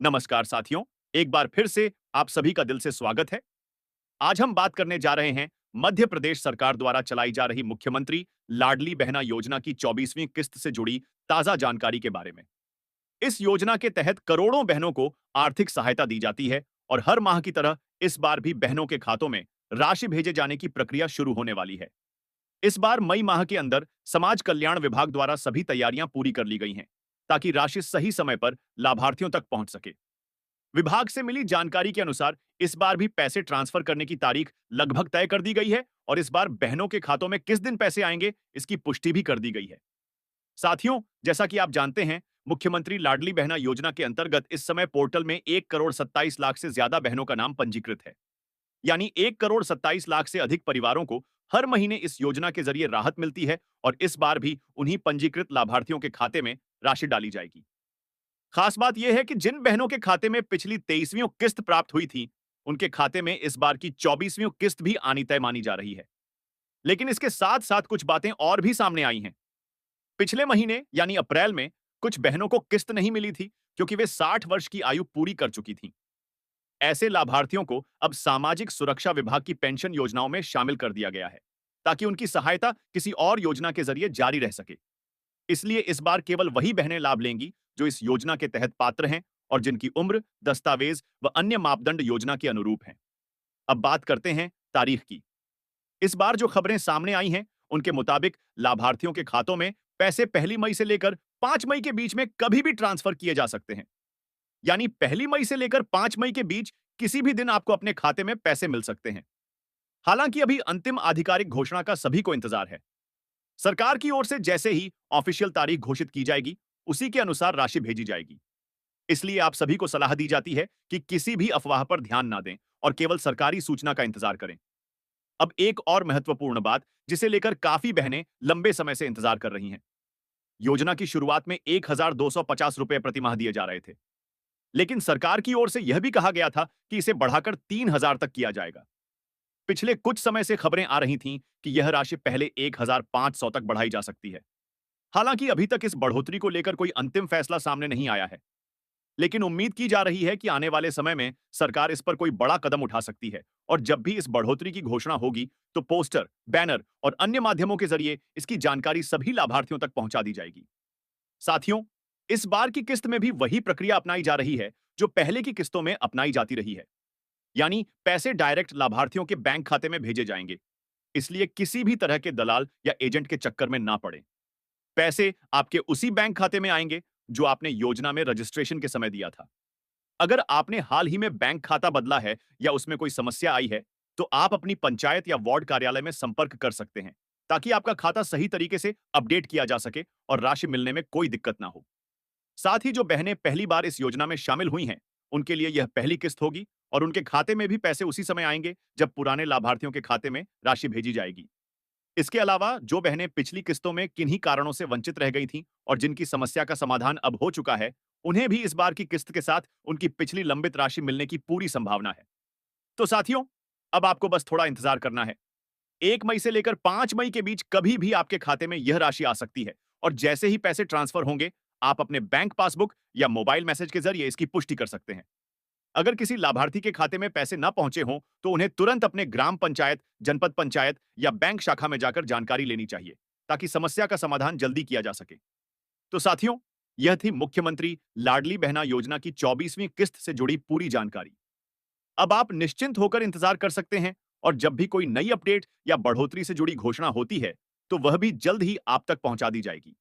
नमस्कार साथियों, एक बार फिर से आप सभी का दिल से स्वागत है। आज हम बात करने जा रहे हैं मध्य प्रदेश सरकार द्वारा चलाई जा रही मुख्यमंत्री लाडली बहना योजना की 24वीं किस्त से जुड़ी ताजा जानकारी के बारे में। इस योजना के तहत करोड़ों बहनों को आर्थिक सहायता दी जाती है और हर माह की तरह इस बार भी बहनों के खातों में राशि भेजे जाने की प्रक्रिया शुरू होने वाली है। इस बार मई माह के अंदर समाज कल्याण विभाग द्वारा सभी तैयारियां पूरी कर ली गई हैं, ताकि राशि सही समय पर लाभार्थियों तक पहुंच सके। विभाग से मिली जानकारी के अनुसार इस बार भी पैसे ट्रांसफर करने की तारीख लगभग तय कर दी गई है और इस बार बहनों के खातों में किस दिन पैसे आएंगे, इसकी पुष्टि भी कर दी गई है। साथियों, जैसा कि आप जानते हैं, मुख्यमंत्री लाडली बहना योजना के अंतर्गत इस समय पोर्टल में 1 करोड़ 27 लाख से ज्यादा बहनों का नाम पंजीकृत है। यानी 1 करोड़ 27 लाख से अधिक परिवारों को हर महीने इस योजना के जरिए राहत मिलती है और इस बार भी उन्हीं पंजीकृत लाभार्थियों के खाते में राशि डाली जाएगी। खास बात यह है कि जिन बहनों के खाते में पिछली 23वीं किस्त प्राप्त हुई थी, उनके खाते में इस बार की 24वीं किस्त भी आनी तय मानी जा रही है। लेकिन इसके साथ-साथ कुछ बातें और भी सामने आई हैं। पिछले महीने यानी अप्रैल में कुछ बहनों को किस्त नहीं मिली थी, क्योंकि वे 60 वर्ष की आयु पूरी कर चुकी थीं। ऐसे लाभार्थियों को अब सामाजिक सुरक्षा विभाग की पेंशन योजनाओं में शामिल कर दिया गया है, ताकि उनकी सहायता किसी और योजना के जरिए जारी रह सके। इसलिए इस बार केवल वही बहनें लाभ लेंगी जो इस योजना के तहत पात्र हैं और जिनकी उम्र, दस्तावेज व अन्य मापदंड योजना के अनुरूप हैं। अब बात करते हैं तारीख की। इस बार जो खबरें सामने आई हैं, उनके मुताबिक लाभार्थियों के खातों में पैसे 1 मई से लेकर 5 मई के बीच में कभी भी ट्रांसफर किए जा सकते हैं। यानी 1 मई से लेकर 5 मई के बीच किसी भी दिन आपको अपने खाते में पैसे मिल सकते हैं। हालांकि अभी अंतिम आधिकारिक घोषणा का सभी को इंतजार है। सरकार की ओर से जैसे ही ऑफिशियल तारीख घोषित की जाएगी, उसी के अनुसार राशि भेजी जाएगी। इसलिए आप सभी को सलाह दी जाती है कि किसी भी अफवाह पर ध्यान ना दें और केवल सरकारी सूचना का इंतजार करें। अब एक और महत्वपूर्ण बात, जिसे लेकर काफी बहनें लंबे समय से इंतजार कर रही हैं। योजना की शुरुआत में 1,250 रुपए प्रति माह दिए जा रहे थे, लेकिन सरकार की ओर से यह भी कहा गया था कि इसे बढ़ाकर 3,000 तक किया जाएगा। पिछले कुछ समय से खबरें आ रही थीं कि यह राशि पहले 1,500 तक बढ़ाई जा सकती है। हालांकि अभी तक इस बढ़ोतरी को लेकर कोई अंतिम फैसला सामने नहीं आया है, लेकिन उम्मीद की जा रही है कि आने वाले समय में सरकार इस पर कोई बड़ा कदम उठा सकती है और जब भी इस बढ़ोतरी की घोषणा होगी, तो पोस्टर, बैनर और अन्य माध्यमों के जरिए इसकी जानकारी सभी लाभार्थियों तक पहुंचा दी जाएगी। साथियों, इस बार की किस्त में भी वही प्रक्रिया अपनाई जा रही है जो पहले की किस्तों में अपनाई जाती रही है। यानी पैसे डायरेक्ट लाभार्थियों के बैंक खाते में भेजे जाएंगे। इसलिए किसी भी तरह के दलाल या एजेंट के चक्कर में ना पड़े। पैसे आपके उसी बैंक खाते में आएंगे जो आपने योजना में रजिस्ट्रेशन के समय दिया था। अगर आपने हाल ही में बैंक खाता बदला है या उसमें कोई समस्या आई है, तो आप अपनी पंचायत या वार्ड कार्यालय में संपर्क कर सकते हैं, ताकि आपका खाता सही तरीके से अपडेट किया जा सके और राशि मिलने में कोई दिक्कत ना हो। साथ ही जो बहनें पहली बार इस योजना में शामिल हुई हैं, उनके लिए यह पहली किस्त होगी और उनके खाते में भी पैसे उसी समय आएंगे जब पुराने लाभार्थियों के खाते में राशि भेजी जाएगी। इसके अलावा जो बहनें पिछली किस्तों में किन्हीं कारणों से वंचित रह गई थीं और जिनकी समस्या का समाधान अब हो चुका है, उन्हें भी इस बार की किस्त के साथ उनकी पिछली लंबित राशि मिलने की पूरी संभावना है। तो साथियों, अब आपको बस थोड़ा इंतजार करना है। 1 मई से लेकर 5 मई के बीच कभी भी आपके खाते में यह राशि आ सकती है और जैसे ही पैसे ट्रांसफर होंगे, आप अपने बैंक पासबुक या मोबाइल मैसेज के जरिए इसकी पुष्टि कर सकते हैं। अगर किसी लाभार्थी के खाते में पैसे न पहुंचे हों, तो उन्हें तुरंत अपने ग्राम पंचायत, जनपद पंचायत या बैंक शाखा में जाकर जानकारी लेनी चाहिए, ताकि समस्या का समाधान जल्दी किया जा सके। तो साथियों, यह थी मुख्यमंत्री लाडली बहना योजना की 24वीं किस्त से जुड़ी पूरी जानकारी। अब आप निश्चिंत होकर इंतजार कर सकते हैं और जब भी कोई नई अपडेट या बढ़ोतरी से जुड़ी घोषणा होती है, तो वह भी जल्द ही आप तक पहुंचा दी जाएगी।